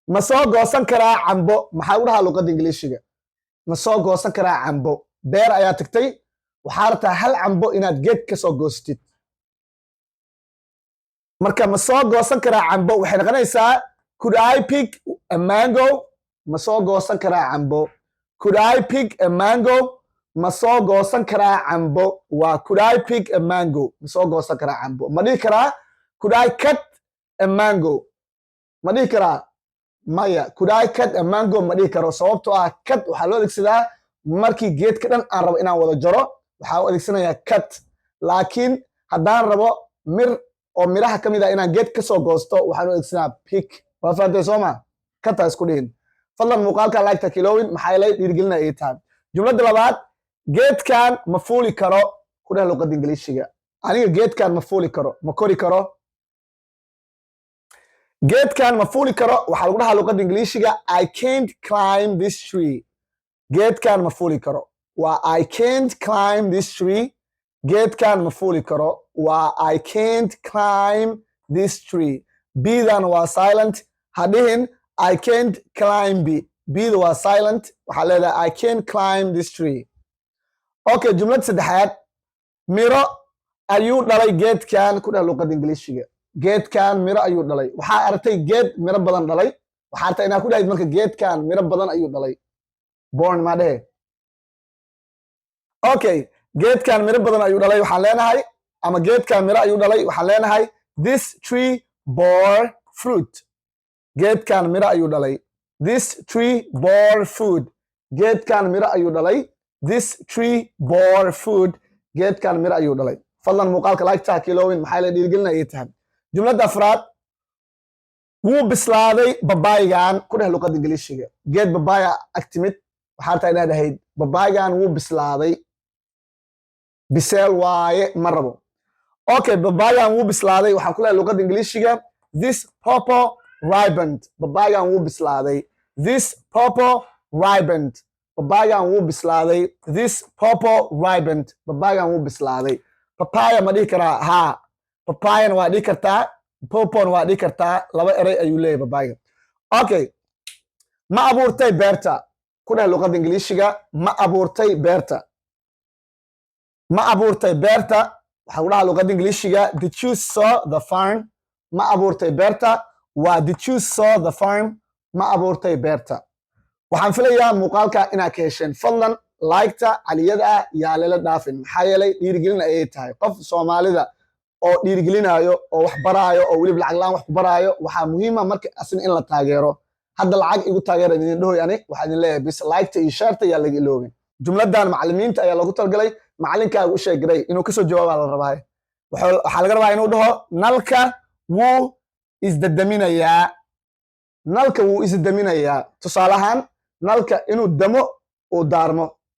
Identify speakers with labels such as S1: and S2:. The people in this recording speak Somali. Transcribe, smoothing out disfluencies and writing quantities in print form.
S1: ma soo goosan karaa cambo maxaa u dhahaa luqadda ingiliishiga ma soo goosan karaa cambo beer ayaa tagtay waxaa rabtaa hal cambo inaad geed ka soo goostid marka ma soo goosan karaa cambo waxay noqonaysaa could I pick a mango ma soo goosan karaa cambo could I pick a mango ma soo goosan karaa cambo waa could I pick a mango ma soo goosan karaa cambo ma dhihi karaa could I cut a mango ma dhihi karaa maya could I cut a mango ma dhihi karo sababtoo ah cut waxaa loo adeegsadaa markii geedka dhan aan rabo inaan wada jaro waxaa u adeegsanayaa cut laakiin haddaan rabo mir oo miraha ka mid ah inaan geed ka soo goosto waxaan u adeegsanaa pick waa fahamtay soo ma kataa isku dhihin fadlan muuqaalka like-ta kiloowin maxaa yeelay dhiirigelina ay tahay jumladda labaad geedkan ma fuuli karo ku dheh luqadda ingiliishiga aniga geedkan ma fuuli karo ma kori karo geedkan ma fuuli karo waxaa lagu dhahaa luqadda ingiliishiga I can't climb this tree geedkan ma fuuli karo waa I can't climb this tree geedkan ma fuuli karo waa I can't climb this tree bdan waa silent hadhihin I can't climb bda waa silent waxaa leedahay I can't climb this tree okay jumlad saddexaad miro ayuu dhalay geedkan ku dheh luqadda ingiliishiga geedkan miro ayuu dhalay waxaa aragtay geed miro badan dhalay waxaa aragtay inaa ku dhahid marka geedkan miro badan ayuu dhalay born ma dhehe okay geedkan miro badan ayuu dhalay waxaan leenahay ama geedkan miro ayuu dhalay waxaan leenahay this tree bore fruit geedkan miro ayuu dhalay this tree bore food geedkan miro ayuu dhalay this tree bore food geedkan miro ayuu dhalay fadlan muuqaalka like-ta kiloowin maxaa la dhiirigelina ay tahay jumladda afraad wuu bislaaday babaaygan ku dheh luqadda ingiliishiga geed babaaya ag timid waxaa rabtaa inaad ahayd babaaygan wuu bislaaday biseel waaye ma rabo okay babaaygan wuu bislaaday waxaan ku leeyahay luqadda ingiliishiga this purple ripened babaaygan wuu bislaaday this purple ripened babaaygan wuu bislaaday this purple ripened babaaygan wuu bislaaday papaya ma dhihi karaa haa papayana waa dhihi kartaa popon waa dhihi kartaa laba eray ayuu leeyahay babaayga okay ma abuurtay beerta ku dheh luqadda ingiliishiga ma abuurtay beerta ma abuurtay beerta waxaa ku dhahaa luqadda ingiliishiga did you sow the farm ma abuurtay beerta waa did you sow the farm ma abuurtay beerta waxaan filayaa muuqaalka inaad ka hesheen fadlan like-ta caliyada ah yaa lela dhaafin maxaa yeelay dhiirigelin ayay tahay qof soomaalida oo dhiirigelinayo oo wax baraayo oo weliba lacag la-aan wax ku baraayo waxaa muhiima marka asna in la taageero hadda lacag igu taageera idin dhahoy ani waxaa idin leeyahay bis like-ta iyo share-ta yaa laga iloobin jumladan macallimiinta ayaa loogu talagalay macallinkaaga u sheegay inuu kasoo jawaabaa la rabaa waxaa laga rabaa inuu dhaho nalka wuu isdadaminayaa nalka wuu isdaminayaa tusaale ahaan nalka inuu damo uu daarmo